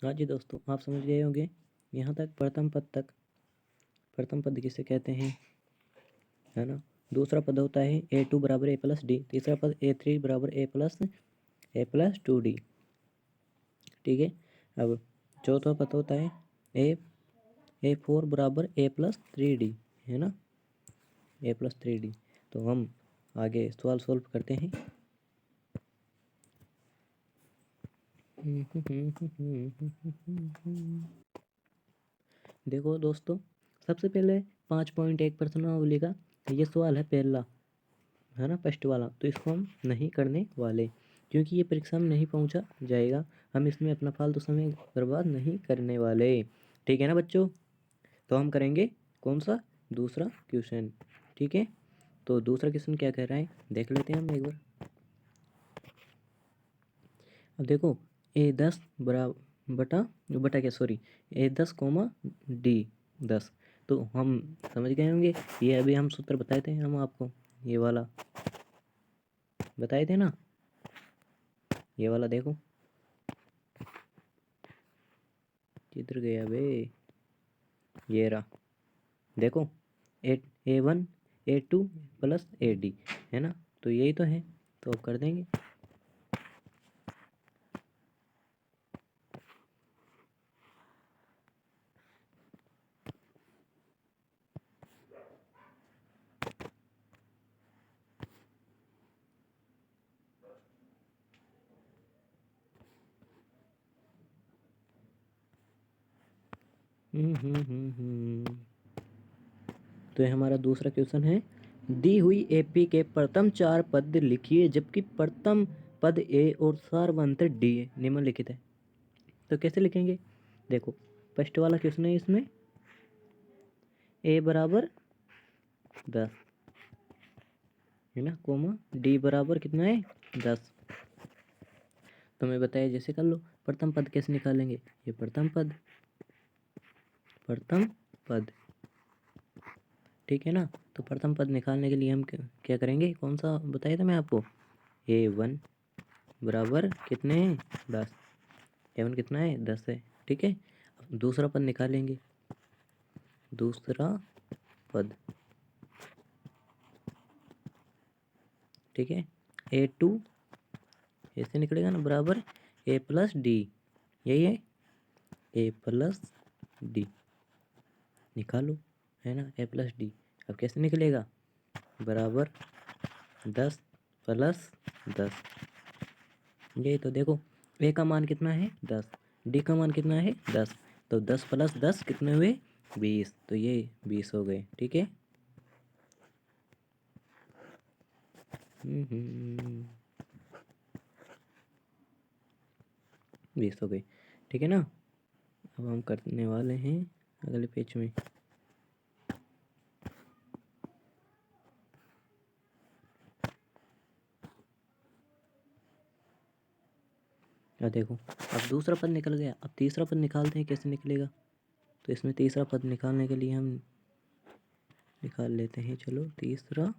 हाँ जी दोस्तों, आप समझ गए होंगे यहाँ तक, प्रथम पद तक। प्रथम पद किसे कहते हैं, है ना। दूसरा पद होता है a2 बराबर a प्लस डी। तीसरा पद a3 बराबर a प्लस 2d। ठीक है। अब चौथा पद होता है a4 बराबर a+3d, है ना, a+3d। तो हम आगे सवाल सॉल्व करते हैं। देखो दोस्तों, सबसे पहले 5.1 प्रश्नावली का ये सवाल है पहला, है ना, फर्स्ट वाला। तो इसको हम नहीं करने वाले, क्योंकि ये परीक्षा में नहीं पहुंचा जाएगा। हम इसमें अपना फालतू समय बर्बाद नहीं करने वाले, ठीक है ना बच्चों। तो हम करेंगे कौन सा, दूसरा क्वेश्चन। ठीक है, तो दूसरा क्वेश्चन क्या कह रहा है देख लेते हैं हम एक बार। अब देखो a10 बटा क्या, सॉरी, a10 d10। तो हम समझ गए होंगे, ये अभी हम सूत्र बताए थे हम आपको, ये वाला बताए थे ना, ये वाला देखो किधर गया बे, ये रहा। देखो a1 a2 प्लस ad, है ना, तो यही तो है। तो अब कर देंगे। तो ये हमारा दूसरा क्वेश्चन है, दी हुई एपी के प्रथम 4 पद लिखिए जबकि प्रथम पद ए और सारवंत डी निम्नलिखित है। तो कैसे लिखेंगे, देखो फर्स्ट वाला क्वेश्चन है, इसमें ए बराबर 10, है ना, कोमा डी बराबर कितना है 10। तो मैं बताया जैसे कर लो। प्रथम पद कैसे निकालेंगे, ये प्रथम पद, ठीक है ना। तो प्रथम पद निकालने के लिए हम क्या करेंगे, कौन सा बताया था मैं आपको, a1 बराबर कितने हैं 10, a1 कितना है 10 है, ठीक है। अब दूसरा पद निकालेंगे, दूसरा पद, ठीक है, a2 ऐसे निकलेगा ना, बराबर a+d, यही है a+d, निकालो, है ना, a+d। अब कैसे निकलेगा, बराबर 10 प्लस 10, यही तो। देखो a का मान कितना है 10, d का मान कितना है 10, तो 10 प्लस 10 कितने हुए 20, तो ये 20 हो गए, ठीक है। 20 हो गए, ठीक है ना। अब हम करने वाले हैं अगले पेज में। अब देखो, अब दूसरा पद निकल गया, अब तीसरा पद निकालते हैं कैसे निकलेगा। तो इसमें तीसरा पद निकालने के लिए हम निकाल लेते हैं, चलो तीसरा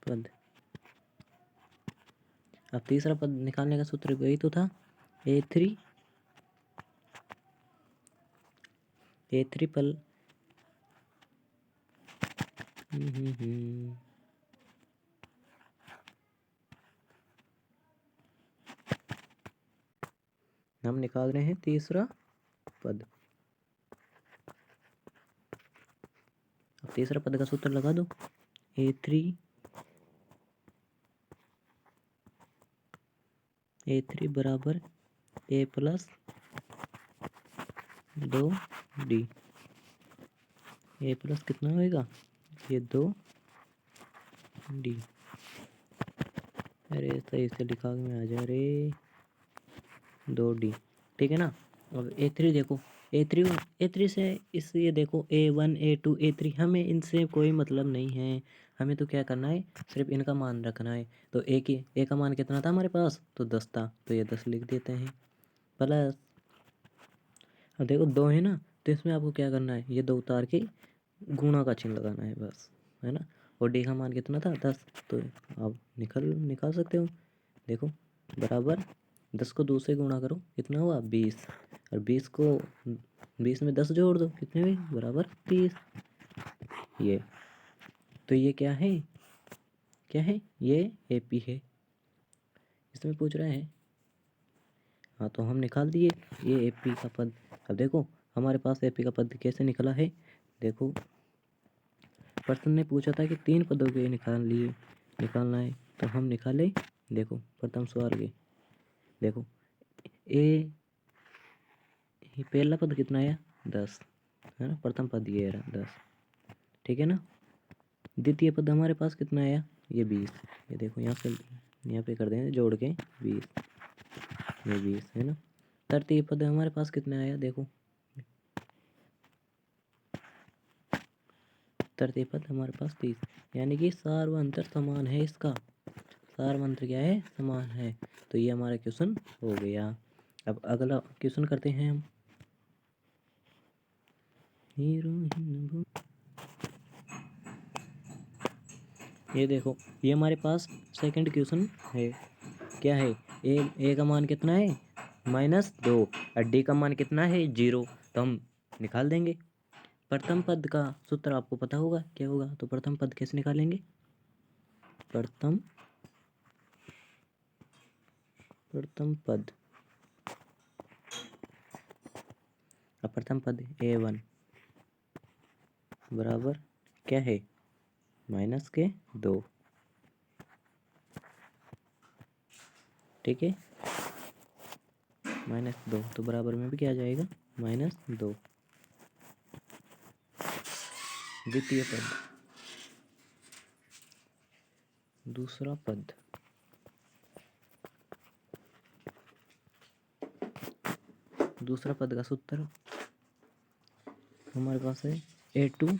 पद। अब तीसरा पद निकालने का सूत्र वही तो था, a3 पल हम निकाल रहे हैं तीसरा पद। अब तीसरा पद का सूत्र लगा दो, a3 बराबर a+2d, a प्लस कितना होएगा, ये 2d। अरे सही से लिखा में आ जा रे, 2d, ठीक है ना। अब a3 देखो, a3 से इस ये देखो a1 a2 a3, हमें इनसे कोई मतलब नहीं है। हमें तो क्या करना है, सिर्फ इनका मान रखना है। तो a का मान कितना था हमारे पास, तो 10 था, तो ये 10 लिख देते हैं प्लस। अब देखो 2 है ना, तो इसमें आपको क्या करना है, ये 2 उतार के गुणा का चिन्ह लगाना है बस, है ना। और d का मान कितना था 10, तो आप निकाल सकते हो। देखो बराबर 10 को 2 से गुणा करो, कितना हुआ 20, और 20 में 10 जोड़ दो, कितने हुए बराबर 30। ये तो ये क्या है, क्या है, ये AP है, इसमें पूछ रहा है। हाँ तो हम निकाल दिए ये AP का पद। अब देखो हमारे पास AP का पद कैसे निकला है, देखो प्रश्न ने पूछा था कि 3 पदों के निकालना है, तो हम निकाले। देखो प्रथम सवाल के, देखो ये पहला पद कितना आया 10 है ना, प्रथम पद ये रहा 10, ठीक है ना। द्वितीय पद हमारे पास कितना आया, ये 20, ये देखो यहाँ पे कर देंगे जोड़ के 20, ये 20 है ना। तृतीय पद हमारे पास कितना आया, देखो तृतीय पद हमारे पास 30, यानी कि सार व अंतर समान है, इसका सार व अंतर क्या है, समान है। तो ये हमारा क्वेश्चन हो गया। अब अगला क्वेश्चन करते हैं हम। ये देखो ये हमारे पास सेकंड क्वेश्चन है, क्या है, ए का मान कितना है -2 और डी का मान कितना है 0, तो हम निकाल देंगे। प्रथम पद का सूत्र आपको पता होगा क्या होगा, तो प्रथम पद कैसे निकालेंगे, प्रथम पद, प्रथम पद A1 बराबर क्या है -2, ठीक है, -2, तो बराबर में भी क्या आ जाएगा -2। द्वितीय पद, दूसरा पद, दूसरा पद का सूत्र हमारे पास है A2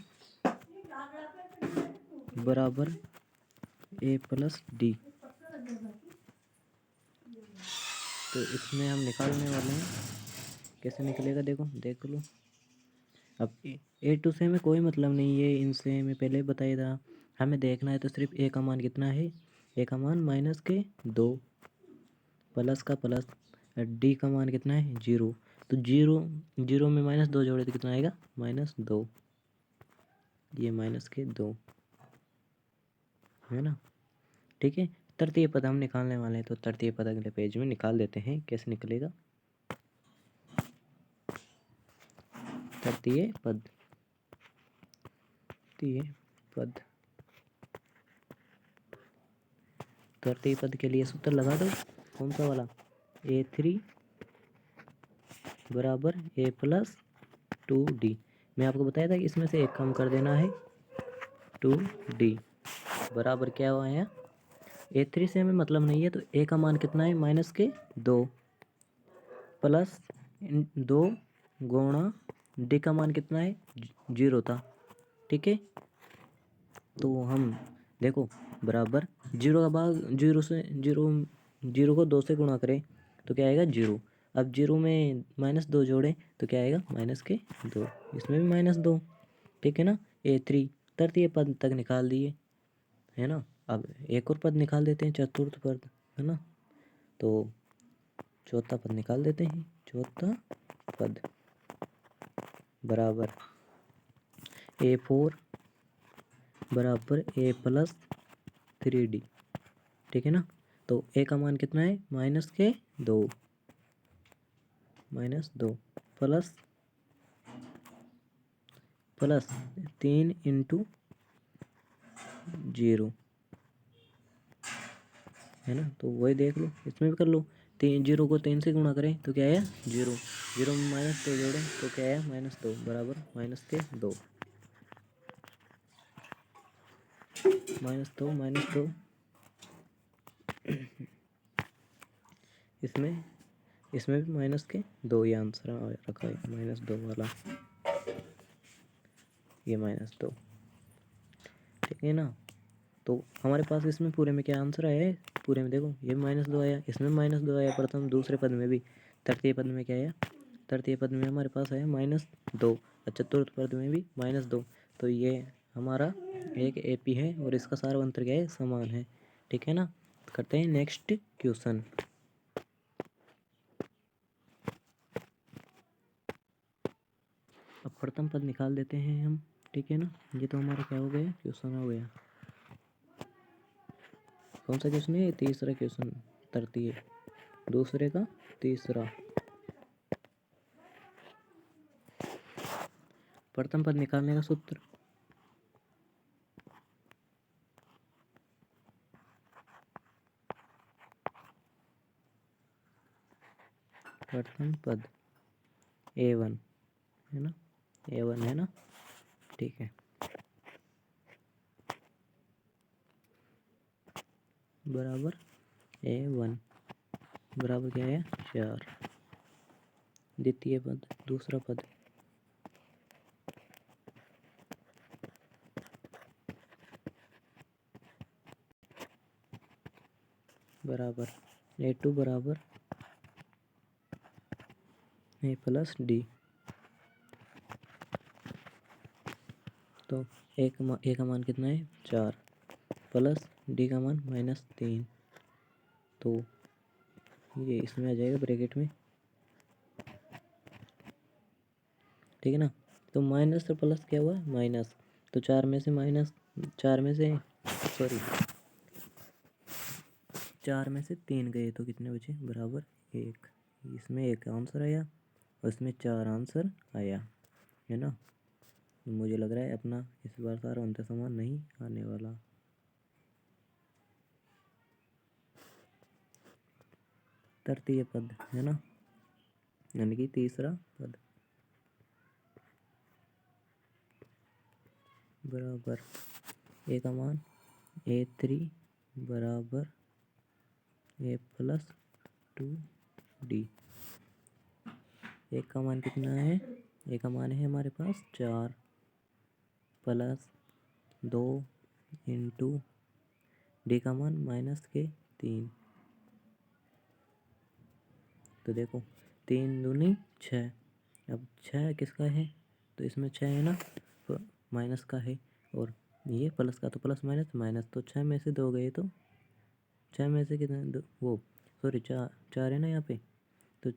बराबर A + D, तो इसमें हम निकालने वाले हैं, कैसे निकलेगा देखो देख लो। अब A2 से हमें कोई मतलब नहीं है, इनसे हमें पहले बताया था, हमें देखना है तो सिर्फ A का मान कितना है, A का मान -2 प्लस का प्लस, D का मान कितना है 0, तो 0 में -2 जोड़े तो कितना आएगा -2, ये -2 है ना, ठीक है। तृतीय पद हम निकालने वाले हैं, तो तृतीय पद अगले पेज में निकाल देते हैं, कैसे निकलेगा तृतीय पद, तृतीय पद के लिए सूत्र लगा दो, कौन सा वाला, A3 बराबर A + 2D। मैं आपको बताया था कि इसमें से एक कम कर देना है, 2D बराबर क्या हुआ है, A3 से हमें मतलब नहीं है, तो A का मान कितना है -2 प्लस 2 गुणा D का मान कितना है 0 था, ठीक है। तो हम देखो बराबर 0 का भाग 0 को 2 से गुणा करें तो क्या आएगा 0, अब 0 में -2 जोड़ें तो क्या आएगा -2, इसमें भी -2, ठीक है ना। A3 तृतीय पद तक निकाल दिए है ना। अब एक और पद निकाल देते हैं, चतुर्थ पद है ना, तो चौथा पद निकाल देते हैं, चौथा पद बराबर A4 बराबर A + 3D, ठीक है ना। तो A का मान कितना है -2 प्लस 3 × 0 है ना, तो वही देख लो, इसमें भी कर लो, 0 को 3 से गुणा करें तो क्या आया 0, 0 में -2 जोड़ें तो क्या आया -2 बराबर -2 -2 इसमें भी -2 ये आंसर रखा है, -2 वाला, ये -2, ठीक है ना। तो हमारे पास इसमें पूरे में क्या आंसर आया है, पूरे में देखो ये -2 आया, इसमें -2 आया प्रथम, दूसरे पद में भी, तृतीय पद में क्या आया, तृतीय पद में हमारे पास आया -2 और चतुर्थ पद में भी -2, तो ये हमारा एक AP है और इसका सार अंतर क्या है समान है, ठीक है ना। करते हैं नेक्स्ट क्वेश्चन। अब प्रथम पद निकाल देते हैं हम, ठीक है ना। ये तो हमारा क्या हो गया, क्वेश्चन हो गया। कौन सा क्वेश्चन है, तीसरा क्वेश्चन, तृतीय दूसरे का तीसरा। प्रथम पद निकालने का सूत्र, प्रथम पद A1 है ना, A1 है ना, ठीक है, बराबर A1 बराबर क्या है 4। द्वितीय पद, दूसरा पद, बराबर A2 बराबर A प्लस डी। तो ए का मान कितना है 4 प्लस डी का मान -3, तो ये इसमें आ जाएगा ब्रैकेट में, ठीक है ना। तो माइनस और प्लस क्या हुआ, माइनस, तो 4 में से माइनस, 4 में से सॉरी 4 में से 3 गए तो कितने बचे, बराबर 1। इसमें 1 आंसर आया और इसमें 4 आंसर आया, है ना। मुझे लग रहा है अपना इस बार सारा अंतर समान नहीं आने वाला। तृतीय पद है ना, यानी कि तीसरा पद, बराबर ए का मान A3 बराबर A प्लस 2D। ए का मान कितना है, ए का मान है हमारे पास 4 प्लस 2 इंटू डी का मान -3। तो देखो 3 दूनी 6, अब 6 किसका है, तो इसमें 6 है ना, तो माइनस का है, और ये प्लस का, तो प्लस माइनस माइनस, तो 6 में से 2 गए तो 6 में से कितने, वो सॉरी 4 है ना यहाँ पे, तो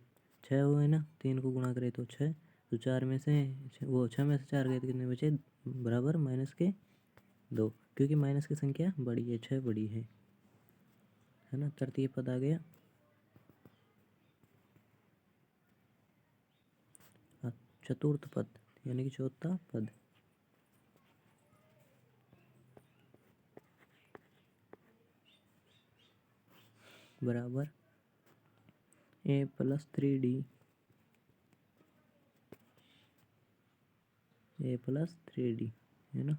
6 हुए ना, 3 को गुणा करे तो 6, तो 4 में से वो 6 में से 4 गए तो कितने बचे, बराबर -2, क्योंकि माइनस की संख्या बड़ी है, 6 बड़ी है ना। तृतीय पद आ गया। चतुर्थ पद यानी कि चौथा पद, बराबर A plus 3D, A plus 3D है ना,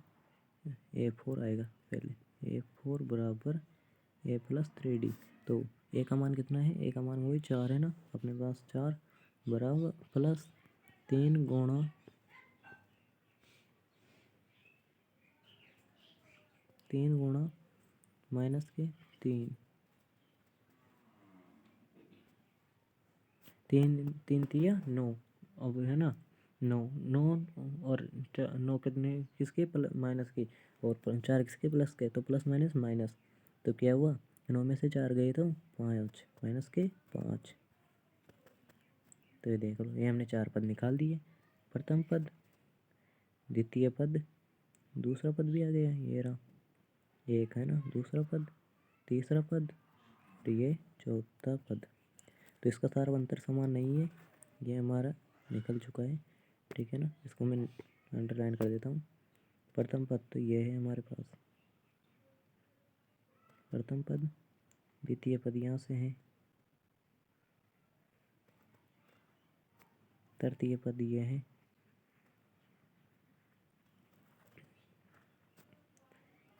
A4 आएगा पहले, A4 बराबर A प्लस 3D। तो ए का मान कितना है, ए का मान वही 4 है ना अपने पास, 4 बराबर प्लस 3 गुणा 3 गुणा माइनस के 3, 3 तिया 9, अब है ना 9 9 और 9 कितने किसके, माइनस के, और 4 किसके, प्लस के, तो प्लस माइनस माइनस, तो क्या हुआ 9 में से 4 गए तो 5 माइनस के 5। तो ये देख लो, ये हमने 4 पद निकाल दिए, प्रथम पद, द्वितीय पद, दूसरा पद भी आ गया, ये रहा एक है ना, दूसरा पद, तीसरा पद, तो ये चौथा पद। तो इसका सारा अंतर समान नहीं है, ये हमारा निकल चुका है, ठीक है ना। इसको मैं अंडरलाइन कर देता हूँ। प्रथम पद तो ये है हमारे पास, प्रथम पद, द्वितीय पद यहाँ से है, तृतीय पद ये है,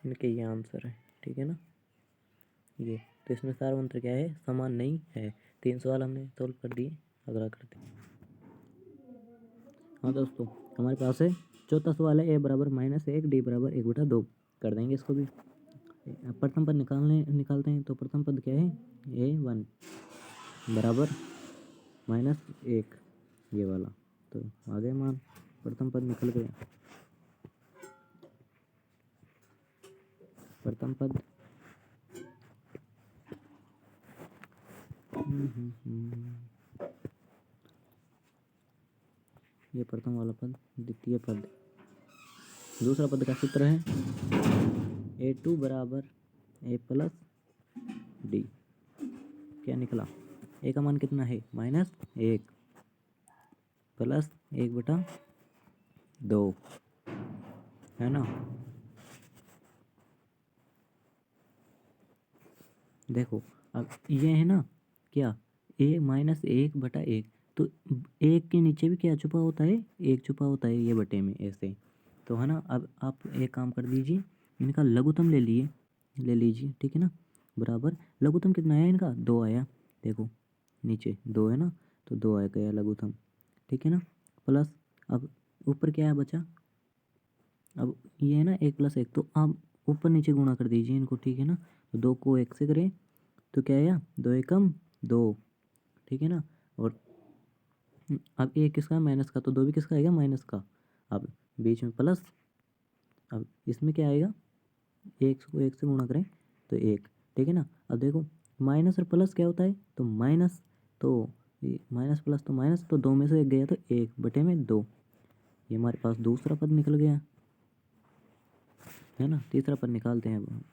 इनके ये आंसर है, ठीक है ना। ये तो इसमें सारा अंतर क्या है, समान नहीं है। 3 सवाल हमने सोल्व कर दिए, अगला करते हैं। हाँ दोस्तों, हमारे पास है चौथा सवाल है, ए बराबर -1 डी बराबर 1/2, कर देंगे इसको भी। अब प्रथम पद निकालते हैं, तो प्रथम पद क्या है, A1 बराबर -1, ये वाला, तो आ गया मान, प्रथम पद निकल गया। प्रथम पद ये प्रथम वाला पद, द्वितीय पद। दूसरा पद का सूत्र है A2 बराबर A प्लस डी। क्या निकला? ए का मान कितना है? -1 प्लस 1/2 है ना। देखो अब ये है ना क्या, A -1/1, तो 1 के नीचे भी क्या छुपा होता है? 1 छुपा होता है ये बटे में, ऐसे तो है ना। अब आप एक काम कर दीजिए, इनका लघुत्तम ले लीजिए, ठीक है ना। बराबर लघुत्तम कितना है इनका? 2 आया। देखो नीचे 2 है ना, तो 2 आ गया लघुत्तम, ठीक है ना। प्लस अब ऊपर क्या है बचा? अब ये है ना 1 + 1, तो आप ऊपर नीचे गुणा कर दीजिए इनको, ठीक है ना। तो 2 को 1 से करें तो क्या आया? 2 एकम 2, ठीक है ना। और अब 1 किसका है? माइनस का, तो 2 भी किसका आएगा? माइनस का। अब बीच में प्लस, अब इसमें क्या आएगा? 1 को 1 से गुणा करें तो 1, ठीक है ना। अब देखो माइनस और प्लस क्या होता है? तो माइनस, तो माइनस प्लस तो माइनस, तो 2 में से 1 गया तो 1/2। ये हमारे पास दूसरा पद निकल गया, है ना। तीसरा पद निकालते हैं अब।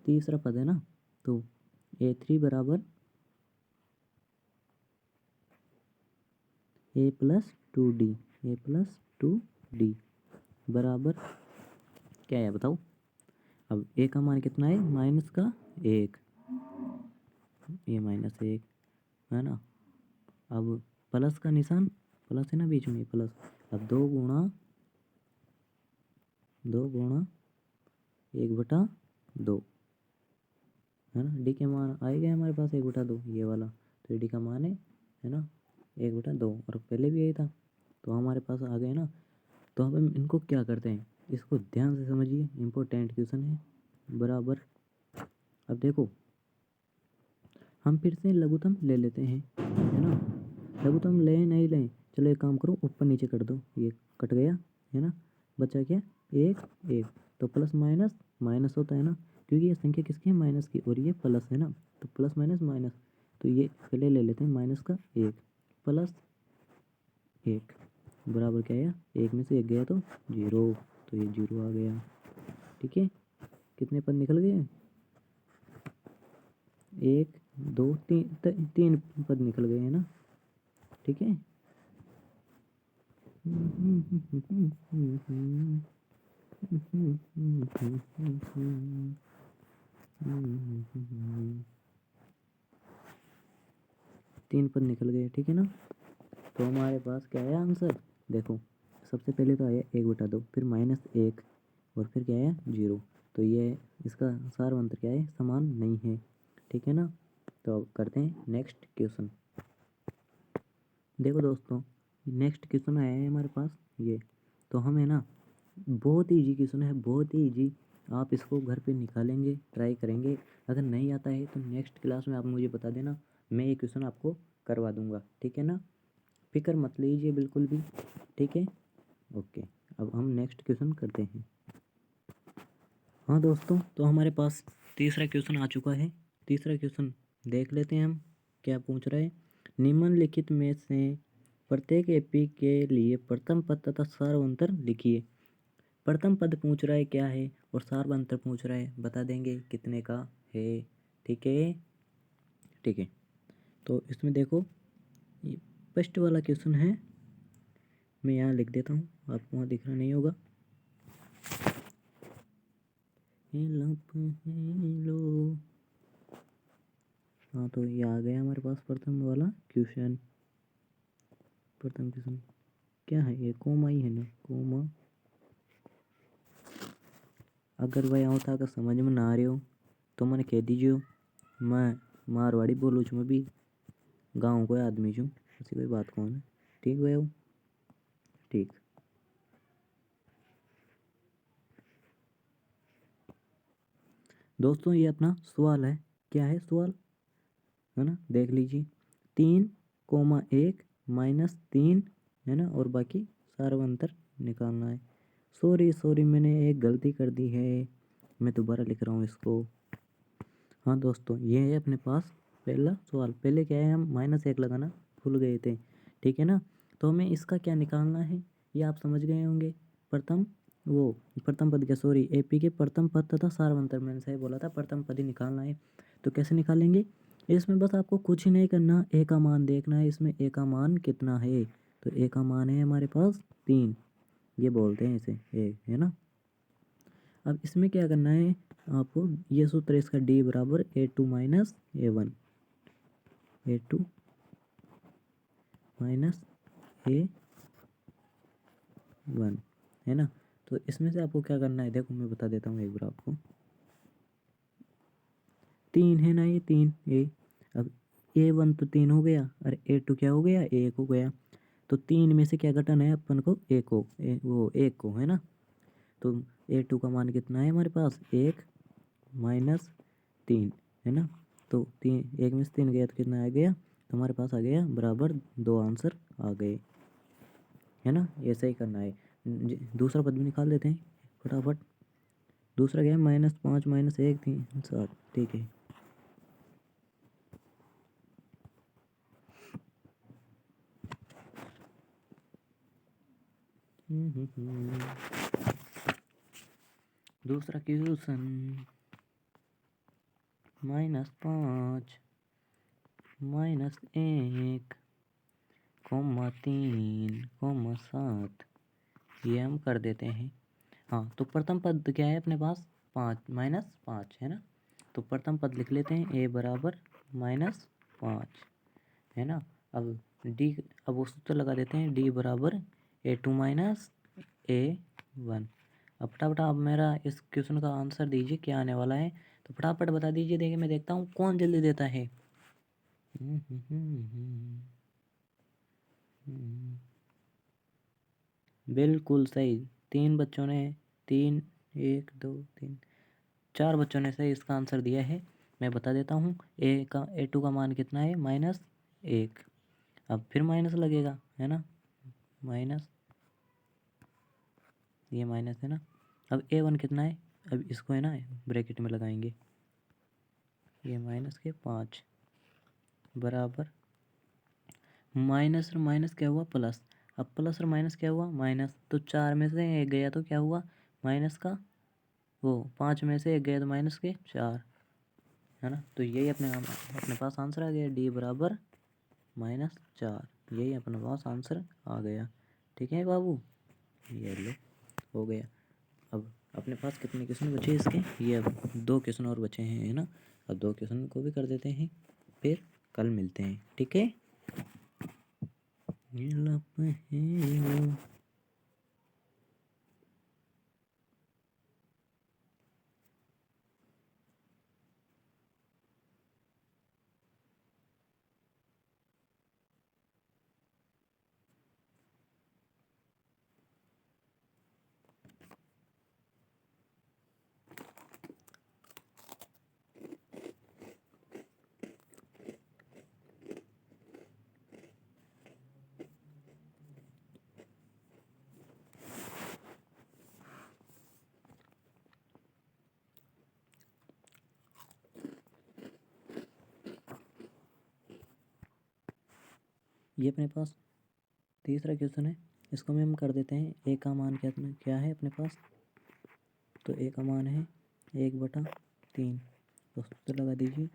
तीसरा पद है ना, तो A3 बराबर A + 2D बराबर क्या है बताओ। अब A का मान कितना है? -1, ये -1 है ना। अब प्लस का निशान, प्लस है ना बीच में, प्लस। अब 2 गुणा 1/2 है ना। डी के मान आएगा हमारे पास 1/2, ये वाला, तो डी का मान है ना 1/2, और पहले भी यही था, तो हमारे पास आ गए ना। तो अब हम इनको क्या करते हैं, इसको ध्यान से समझिए, इम्पोर्टेंट क्वेश्चन है। बराबर अब देखो हम फिर से लघुत्तम ले लेते हैं, है ना। लघुत्तम लें नहीं लें, चलो एक काम करो, ऊपर नीचे कर दो, ये कट गया, है ना। बचा क्या? 1 तो प्लस माइनस माइनस होता है ना, क्योंकि ये संख्या किसकी है? माइनस की, और ये प्लस है ना, तो प्लस माइनस माइनस, तो ये पहले ले लेते हैं माइनस का 1 प्लस 1 बराबर क्या आया? 1 में से 1 गया तो 0, तो ये 0 आ गया, ठीक है। कितने पद निकल गए? 1 2 3 3 पद निकल गए, है ना, ठीक है। तीन पद निकल गए, ठीक है ना। तो हमारे पास क्या है आंसर? देखो सबसे पहले तो आया 1/2, फिर -1, और फिर क्या आया? 0। तो ये इसका सार मंत्र क्या है? समान नहीं है, ठीक है ना। तो अब करते हैं नेक्स्ट क्वेश्चन। देखो दोस्तों नेक्स्ट क्वेश्चन आया है हमारे पास ये, तो हम है ना, बहुत ही ईजी क्वेश्चन है, बहुत ही ईजी। आप इसको घर पे निकालेंगे, ट्राई करेंगे, अगर नहीं आता है तो नेक्स्ट क्लास में आप मुझे बता देना, मैं ये क्वेश्चन आपको करवा दूंगा, ठीक है ना। फिक्र मत लीजिए बिल्कुल भी, ठीक है। ओके, अब हम नेक्स्ट क्वेश्चन करते हैं। हाँ दोस्तों, तो हमारे पास तीसरा क्वेश्चन आ चुका है। तीसरा क्वेश्चन देख लेते हैं हम क्या पूछ रहा है। निम्नलिखित में से प्रत्येक एपी के लिए प्रथम पद तथा सार्वंतर लिखिए। प्रथम पद पूछ रहा है क्या है, और सार्वंतर पूछ रहा है, बता देंगे कितने का है, ठीक है। ठीक है, तो इसमें देखो ये फर्स्ट वाला क्वेश्चन है, मैं यहाँ लिख देता हूँ, आपको वहाँ दिख रहा नहीं होगा। हेलो, हाँ तो ये आ गया हमारे पास प्रथम वाला क्वेश्चन। प्रथम क्वेश्चन क्या है? ये कोमा ही है ना, कोमा। अगर भाई होता अगर समझ में ना आ रहे हो तो मैंने कह दीजिए, मैं मारवाड़ी बोलूँ मैं भी गाँव को आदमी छूँ, ऐसी कोई बात कौन है, ठीक भाई। ठीक दोस्तों, ये अपना सवाल है, क्या है सवाल, है ना, देख लीजिए। 3, 1 -3 है ना, और बाकी सार्वंतर निकालना है। सॉरी मैंने एक गलती कर दी है, मैं दोबारा लिख रहा हूँ इसको। हाँ दोस्तों, ये है अपने पास पहला सवाल। पहले क्या है, हम -1 लगाना भूल गए थे, ठीक है ना। तो हमें इसका क्या निकालना है ये आप समझ गए होंगे। प्रथम पद क्या, सॉरी, एपी के प्रथम पद तथा सार्वंतर, मैंने सही बोला था, प्रथम पद ही निकालना है। तो कैसे निकालेंगे, इसमें बस आपको कुछ ही नहीं करना, ए का मान देखना है। इसमें ए का मान कितना है, तो ए का मान है हमारे पास 3, ये बोलते हैं इसे ए, है ना। अब इसमें क्या करना है आपको, ये सूत्र इसका डी बराबर A2 minus A1, A2 minus A1, है ना। तो इसमें से आपको क्या करना है, देखो मैं बता देता हूँ एक बार आपको। 3 है ना, ये 3 ए। अब A1 तो 3 हो गया, और A2 क्या हो गया, 1 हो गया। तो 3 में से क्या घटाना है अपन को, एक को, है ना। तो A2 का मान कितना है हमारे पास, 1 माइनस 3, है ना। तो 1 में से 3 गया तो कितना आ गया, तो हमारे पास आ गया बराबर 2 आंसर आ गए, है ना। ऐसा ही करना है। दूसरा पद भी निकाल देते हैं फटाफट। दूसरा क्या है, -5 माइनस 1 3 7, ठीक है। दूसरा क्वेश्चन, -5 माइनस 1 3 7, ये हम कर देते हैं। हाँ, तो प्रथम पद क्या है अपने पास, 5 है ना। तो प्रथम पद लिख लेते हैं, ए बराबर -5, है ना। अब डी, अब वो सूत्र लगा देते हैं, डी बराबर A2 माइनस A1। अब फटाफट आप मेरा इस क्वेश्चन का आंसर दीजिए, क्या आने वाला है। तो फटाफट बता दीजिए, देखिए मैं देखता हूँ कौन जल्दी देता है। बिल्कुल सही, 3 बच्चों ने, 3 1 2 3 4 बच्चों ने सही इसका आंसर दिया है। मैं बता देता हूँ, A2 का मान कितना है, -1। अब फिर माइनस लगेगा, है ना, माइनस, ये माइनस है ना। अब A1 कितना है, अब इसको है ना ब्रैकेट में लगाएंगे, ये -5 बराबर, माइनस और माइनस क्या हुआ, प्लस। अब प्लस और माइनस क्या हुआ, माइनस। तो 4 में से 1 गया तो क्या हुआ, माइनस का, 5 में से 1 गया तो माइनस के 4, है ना। तो यही अपने पास आंसर आ गया, डी बराबर -4, यही अपने पास आंसर आ गया। ठीक है बाबू, ये लो, हो गया। अब अपने पास कितने क्वेश्चन बचे इसके, ये अब 2 क्वेश्चन और बचे हैं, है ना। अब 2 क्वेश्चन को भी कर देते हैं, फिर कल मिलते हैं, ठीक है। ये अपने पास तीसरा क्वेश्चन है, इसको भी हम कर देते हैं। ए का मान क्या है अपने पास, तो ए का मान है 1/3, तो सूत्र लगा दीजिए,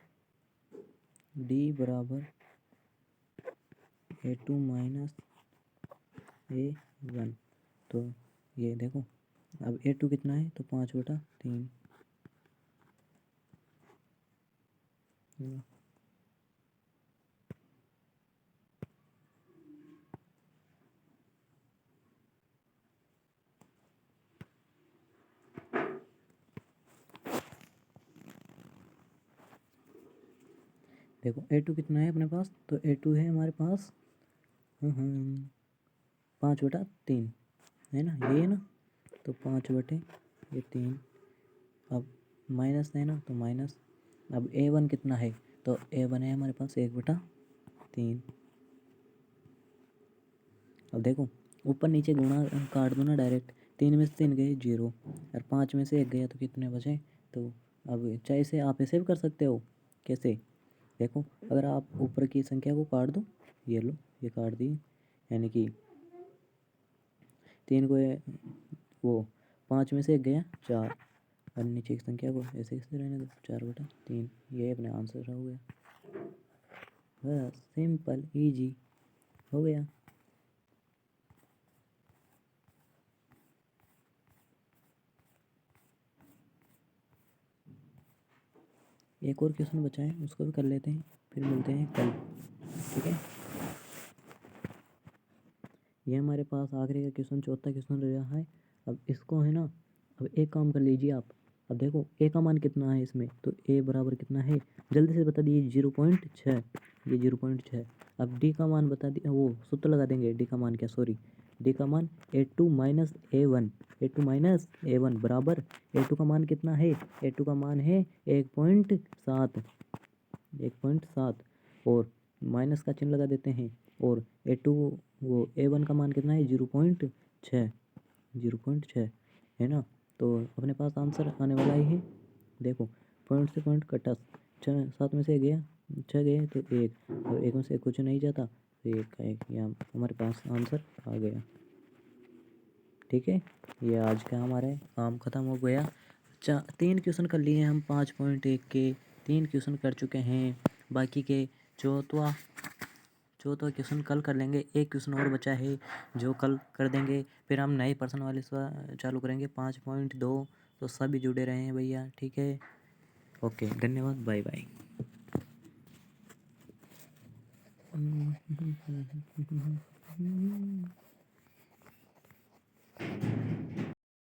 डी बराबर A2 माइनस A1। तो ये देखो, अब A2 कितना है, तो 5/3, देखो A2 कितना है अपने पास, तो A2 है हमारे पास 5/3, है ना, ये है ना। तो 5/3, अब माइनस है ना, तो माइनस। अब A1 कितना है, तो A1 है हमारे पास 1/3। अब देखो, ऊपर नीचे गुणा काट दो ना डायरेक्ट। 3 में से 3 गए 0 और 5 में से 1 गया तो कितने बचे। तो अब चाहे इसे आप ऐसे भी कर सकते हो। कैसे, देखो अगर आप ऊपर की संख्या को काट दो, ये लो ये काट दी, यानी कि 3 को वो 5 में से 1 गया 4 और नीचे की संख्या को ऐसे कैसे रहने दो 4/3। ये अपने आंसर हो गया। बस सिंपल इजी हो गया। एक और क्वेश्चन बचा है, उसको भी कर लेते हैं, फिर मिलते हैं कल। ठीक है, ये हमारे पास आखिरी का क्वेश्चन, चौथा क्वेश्चन रहा है। अब इसको है ना, अब एक काम कर लीजिए आप। अब देखो ए का मान कितना है इसमें, तो ए बराबर कितना है, जल्दी से बता दीजिए। 0.6, ये 0.6। अब डी का मान बता दिए, वो सूत्र लगा देंगे। डी का मान क्या, सॉरी, डी का मान A2 minus A1, A2 minus A1 बराबर A2 का मान कितना है, A2 का मान है 1.7, 1.7 और माइनस का चिन्ह लगा देते हैं। और A2 वो A1 का मान कितना है 0.6, 0.6 है ना। तो अपने पास आंसर आने वाला ही है। देखो पॉइंट से पॉइंट कटा, 7 में से गया 6 गए तो 1 और 1 में से कुछ नहीं जाता तो 1 का 1, यहाँ हमारे पास आंसर आ गया। ठीक है, ये आज का हमारे काम ख़त्म हो गया। 3 क्वेश्चन कर लिए हम 5.1 के, 3 क्वेश्चन कर चुके हैं। बाकी के चौथा क्वेश्चन कल कर लेंगे। एक क्वेश्चन और बचा है जो कल कर देंगे। फिर हम नए पर्सन वाले चालू करेंगे 5.2। तो सभी जुड़े रहे हैं भैया। ठीक है, ओके, धन्यवाद, बाय बाय।